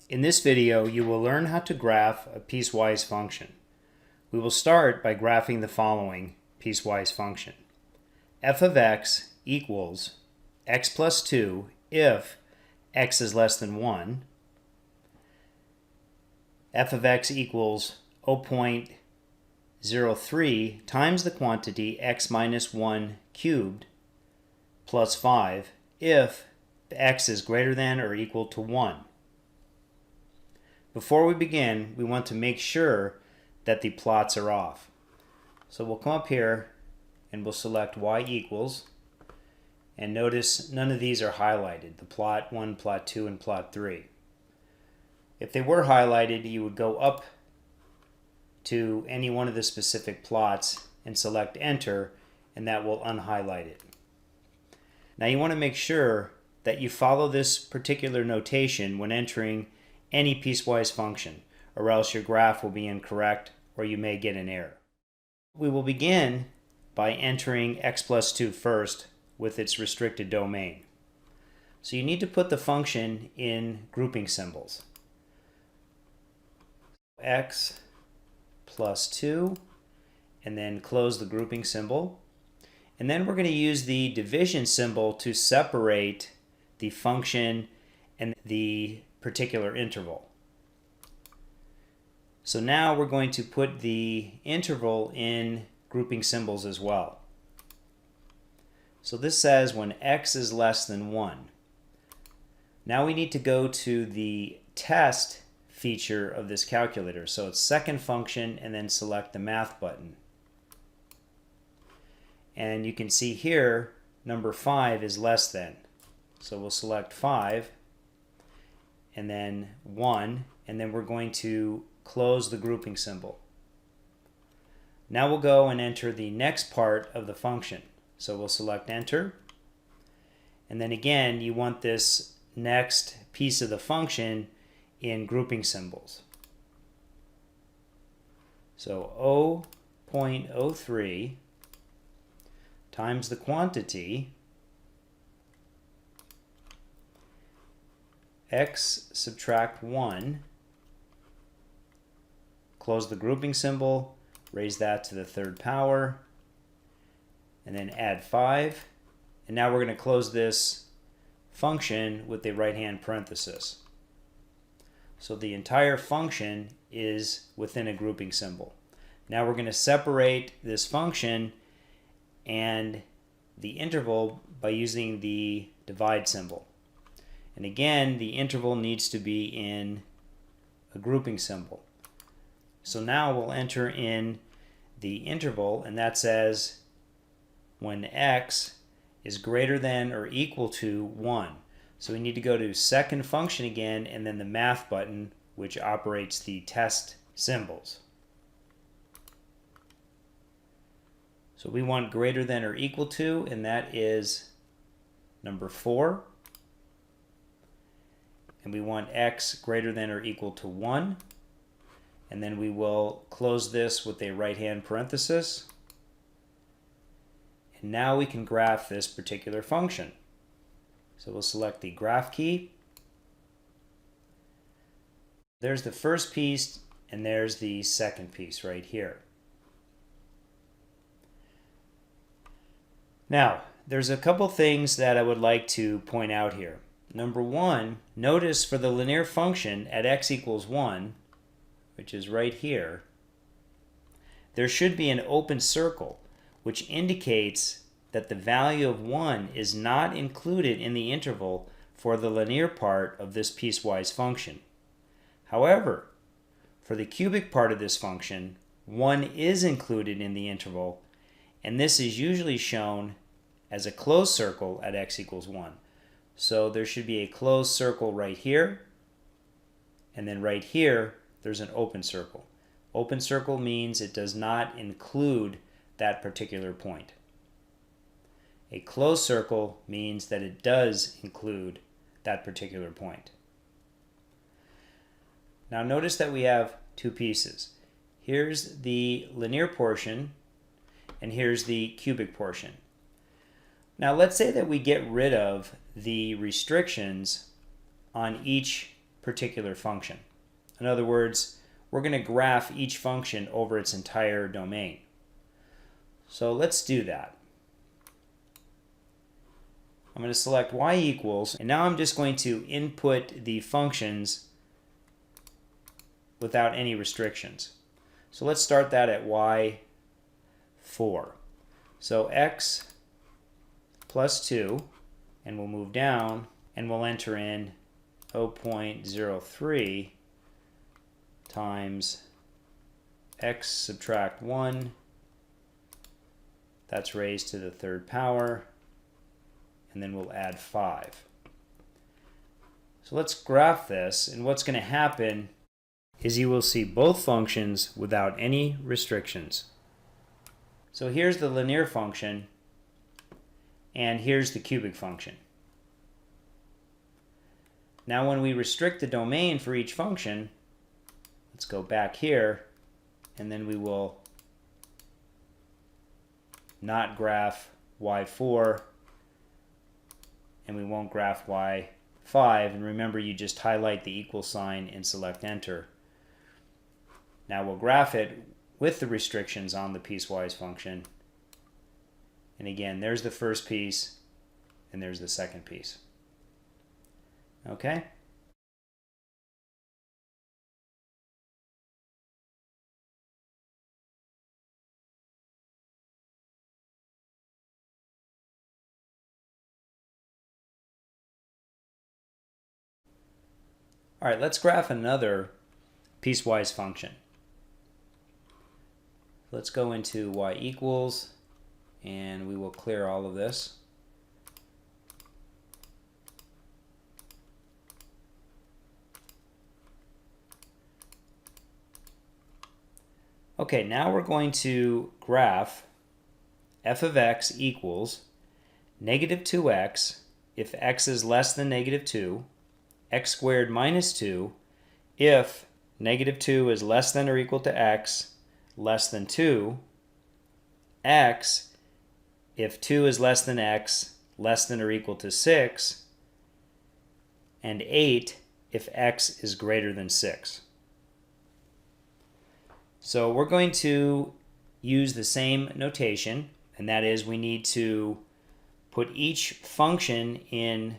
In this video, you will learn how to graph a piecewise function. We will start by graphing the following piecewise function. f of x equals x plus 2 if x is less than 1. F of x equals 0.03 times the quantity x minus 1 cubed plus 5 if x is greater than or equal to 1. Before we begin, we want to make sure that the plots are off. So we'll come up here and we'll select y equals, and notice none of these are highlighted, the plot 1, plot 2, and plot 3. If they were highlighted, you would go up to any one of the specific plots and select enter, and that will unhighlight it. Now you want to make sure that you follow this particular notation when entering any piecewise function, or else your graph will be incorrect or you may get an error. We will begin by entering x plus 2 first with its restricted domain. So you need to put the function in grouping symbols. X plus 2, and then close the grouping symbol. And then we're going to use the division symbol to separate the function and the particular interval. So now we're going to put the interval in grouping symbols as well. So this says when x is less than 1. Now we need to go to the test feature of this calculator. So it's second function and then select the math button. And you can see here number 5 is less than. So we'll select 5 and then 1, and then we're going to close the grouping symbol. Now we'll go and enter the next part of the function. So we'll select enter, and then again you want this next piece of the function in grouping symbols. So 0.03 times the quantity x subtract 1, close the grouping symbol, raise that to the third power, and then add 5. And now we're going to close this function with the right-hand parenthesis. So the entire function is within a grouping symbol. Now we're going to separate this function and the interval by using the divide symbol. And again, the interval needs to be in a grouping symbol. So now we'll enter in the interval, and that says when x is greater than or equal to 1. So we need to go to second function again, and then the math button, which operates the test symbols. So we want greater than or equal to, and that is number 4. And we want x greater than or equal to 1. And then we will close this with a right-hand parenthesis. And now we can graph this particular function. So we'll select the graph key. There's the first piece, and there's the second piece right here. Now, there's a couple things that I would like to point out here. Number 1, notice for the linear function at x equals 1, which is right here, there should be an open circle, which indicates that the value of 1 is not included in the interval for the linear part of this piecewise function. However, for the cubic part of this function, 1 is included in the interval, and this is usually shown as a closed circle at x equals 1. So there should be a closed circle right here, and then right here there's an open circle. Open circle means it does not include that particular point. A closed circle means that it does include that particular point. Now notice that we have two pieces. Here's the linear portion, and here's the cubic portion. Now let's say that we get rid of the restrictions on each particular function. In other words, we're going to graph each function over its entire domain. So let's do that. I'm going to select y equals, and now I'm just going to input the functions without any restrictions. So let's start that at y4. So x plus 2, and we'll move down, and we'll enter in 0.03 times x subtract 1, that's raised to the third power, and then we'll add 5. So let's graph this, and what's going to happen is you will see both functions without any restrictions. So here's the linear function, and here's the cubic function. Now when we restrict the domain for each function, let's go back here, and then we will not graph y4, and we won't graph y5, and remember you just highlight the equal sign and select enter. Now we'll graph it with the restrictions on the piecewise function, and again there's the first piece and there's the second piece. Okay? All right, let's graph another piecewise function. Let's go into y equals, and we will clear all of this. Okay, now we're going to graph f of x equals negative 2x if x is less than negative 2, x squared minus 2 if negative 2 is less than or equal to x, less than 2, x if 2 is less than x, less than or equal to 6, and 8 if x is greater than 6. So we're going to use the same notation, and that is we need to put each function in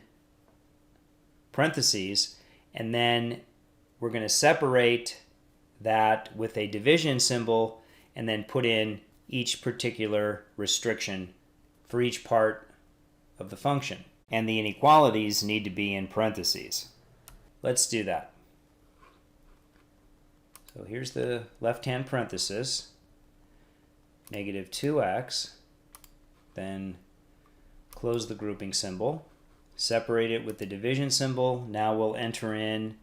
parentheses, and then we're going to separate that with a division symbol and then put in each particular restriction for each part of the function. And the inequalities need to be in parentheses. Let's do that. So here's the left-hand parenthesis, negative 2x, then close the grouping symbol, separate it with the division symbol. Now we'll enter in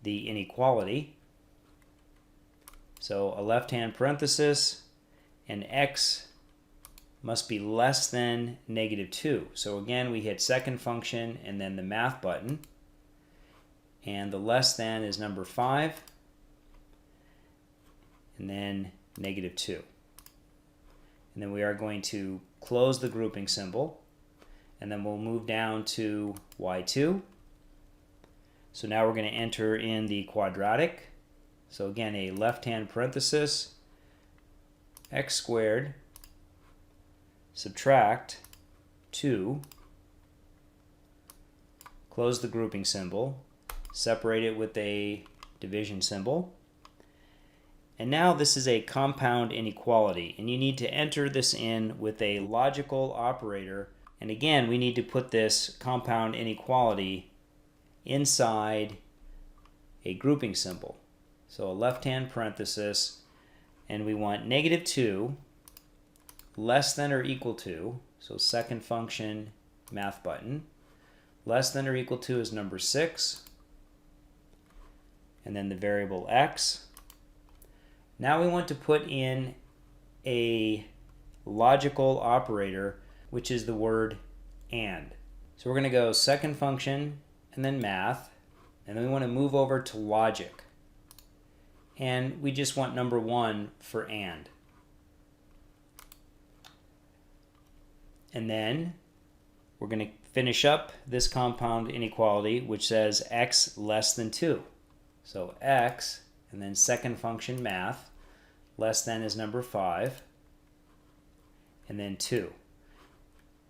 the inequality. So a left-hand parenthesis, and x must be less than negative 2. So again, we hit second function and then the math button, and the less than is number 5, and then negative 2. And then we are going to close the grouping symbol, and then we'll move down to y2. So now we're going to enter in the quadratic. So again, a left-hand parenthesis, x squared, subtract 2, close the grouping symbol, separate it with a division symbol. And now this is a compound inequality, and you need to enter this in with a logical operator. And again, we need to put this compound inequality inside a grouping symbol. So a left-hand parenthesis, and we want negative 2 less than or equal to, so second function, math button, less than or equal to is number 6, and then the variable x. Now we want to put in a logical operator, which is the word and. So we're going to go second function and then math, and then we want to move over to logic. And we just want number 1 for and. And then we're going to finish up this compound inequality, which says x less than 2. So x, and then second function math, less than is number 5, and then 2.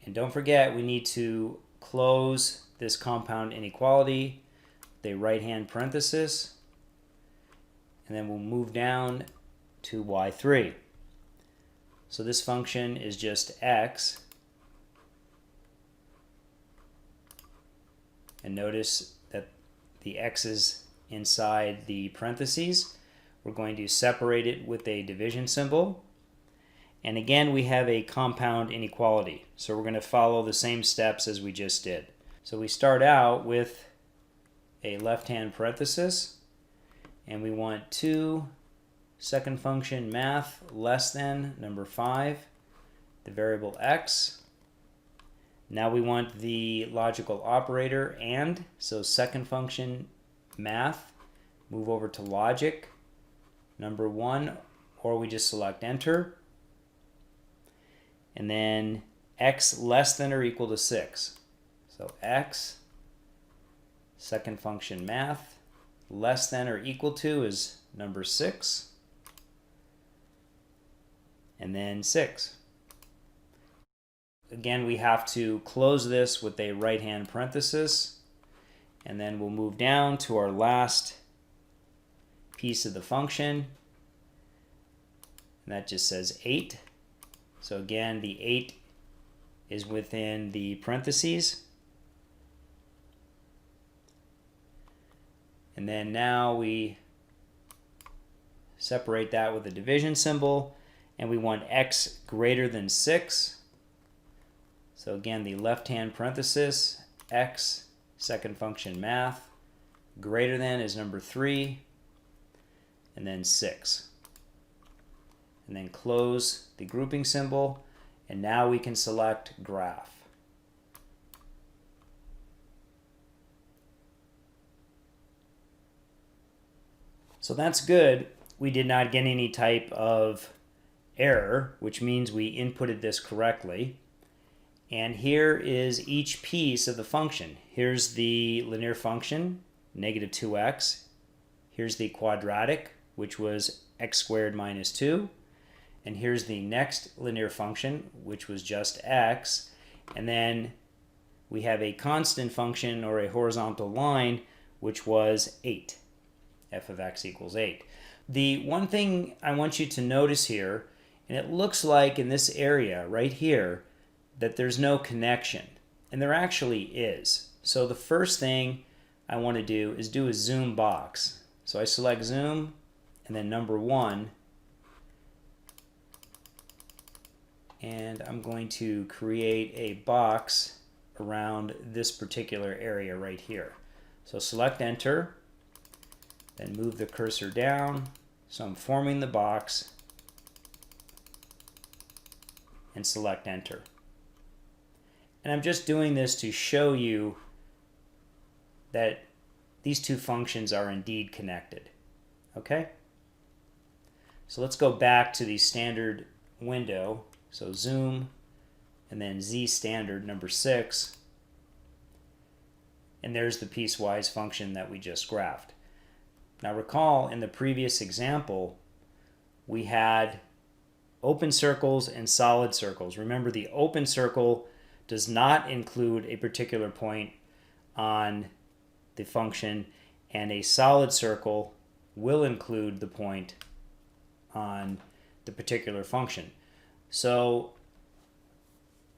And don't forget, we need to close this compound inequality, the right-hand parenthesis, and then we'll move down to y3. So this function is just x, and notice that the x is inside the parentheses. We're going to separate it with a division symbol. And again, we have a compound inequality. So we're going to follow the same steps as we just did. So we start out with a left-hand parenthesis, and we want 2 second function math less than number 5, the variable x. Now we want the logical operator and, so second function math, move over to logic, number 1, or we just select enter. And then x less than or equal to 6. So x, second function math, less than or equal to is number 6. And then 6. Again, we have to close this with a right-hand parenthesis, and then we'll move down to our last piece of the function, and that just says 8. So again, the 8 is within the parentheses. And then now we separate that with a division symbol, and we want x greater than 6. So again, the left-hand parenthesis, x, second function math, greater than is number 3, and then 6. And then close the grouping symbol, and now we can select graph. So that's good. We did not get any type of error, which means we inputted this correctly. And here is each piece of the function. Here's the linear function, negative 2x. Here's the quadratic, which was x squared minus 2. And here's the next linear function, which was just x. And then we have a constant function, or a horizontal line, which was 8. F of x equals 8. The one thing I want you to notice here, and it looks like in this area right here, that there's no connection. And there actually is. So the first thing I want to do is do a zoom box. So I select zoom, and then number 1, and I'm going to create a box around this particular area right here. So select enter, then move the cursor down. So I'm forming the box, and select enter. And I'm just doing this to show you that these two functions are indeed connected. Okay? So let's go back to the standard window. So zoom, and then Z standard number 6. And there's the piecewise function that we just graphed. Now recall, in the previous example, we had open circles and solid circles. Remember, the open circle does not include a particular point on the function, and a solid circle will include the point on the particular function. So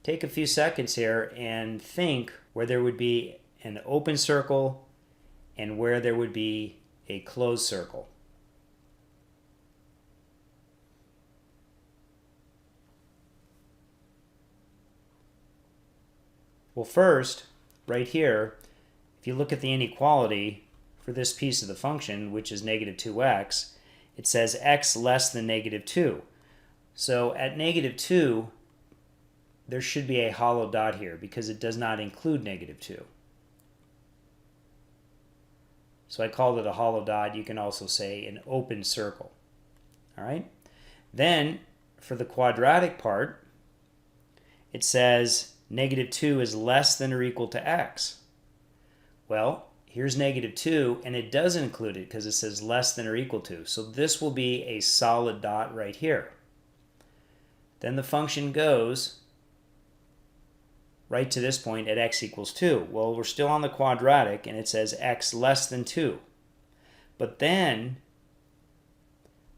take a few seconds here and think where there would be an open circle and where there would be a closed circle. Well, first, right here, if you look at the inequality for this piece of the function, which is negative 2x, it says x less than negative 2. So at negative 2, there should be a hollow dot here because it does not include negative 2. So I called it a hollow dot. You can also say an open circle. All right? Then, for the quadratic part, it says negative 2 is less than or equal to x. Well, here's negative 2, and it does include it because it says less than or equal to. So this will be a solid dot right here. Then the function goes right to this point at x equals 2. Well, we're still on the quadratic, and it says x less than 2. But then,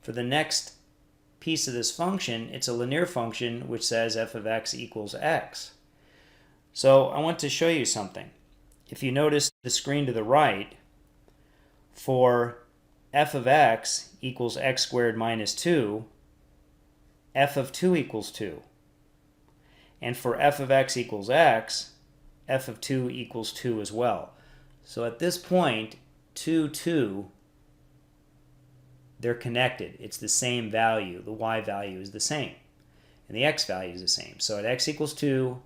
for the next piece of this function, it's a linear function which says f of x equals x. So I want to show you something. If you notice the screen to the right, for f of x equals x squared minus 2, f of 2 equals 2. And for f of x equals x, f of 2 equals 2 as well. So at this point, 2, 2, they're connected. It's the same value. The y value is the same. And the x value is the same. So at x equals 2,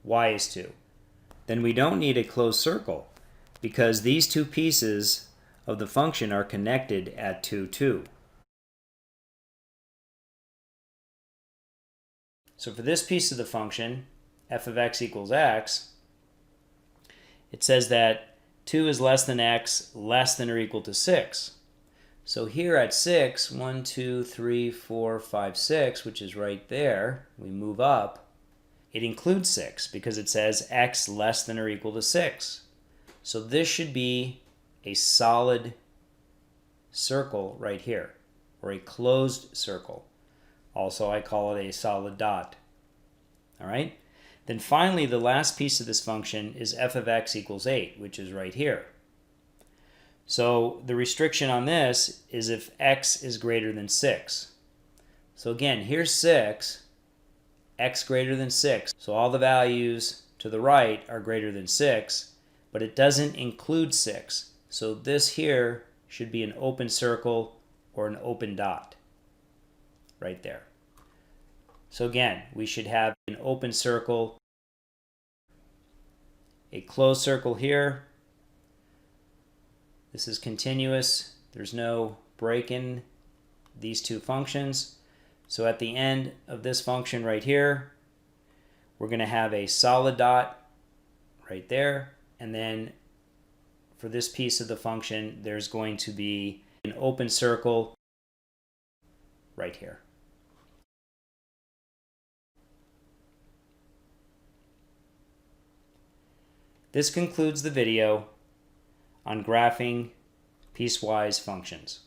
y is 2. Then we don't need a closed circle because these two pieces of the function are connected at 2, 2. So for this piece of the function, f of x equals x, it says that 2 is less than x, less than or equal to 6. So here at 6, 1, 2, 3, 4, 5, 6, which is right there, we move up, it includes 6 because it says x less than or equal to 6. So this should be a solid circle right here, or a closed circle. Also, I call it a solid dot. All right? Then finally, the last piece of this function is f of x equals 8, which is right here. So the restriction on this is if x is greater than 6. So again, here's 6, x greater than 6. So all the values to the right are greater than 6, but it doesn't include 6. So this here should be an open circle or an open dot right there. So again, we should have an open circle, a closed circle here. This is continuous. There's no break in these two functions. So at the end of this function right here, we're going to have a solid dot right there. And then for this piece of the function, there's going to be an open circle right here. This concludes the video on graphing piecewise functions.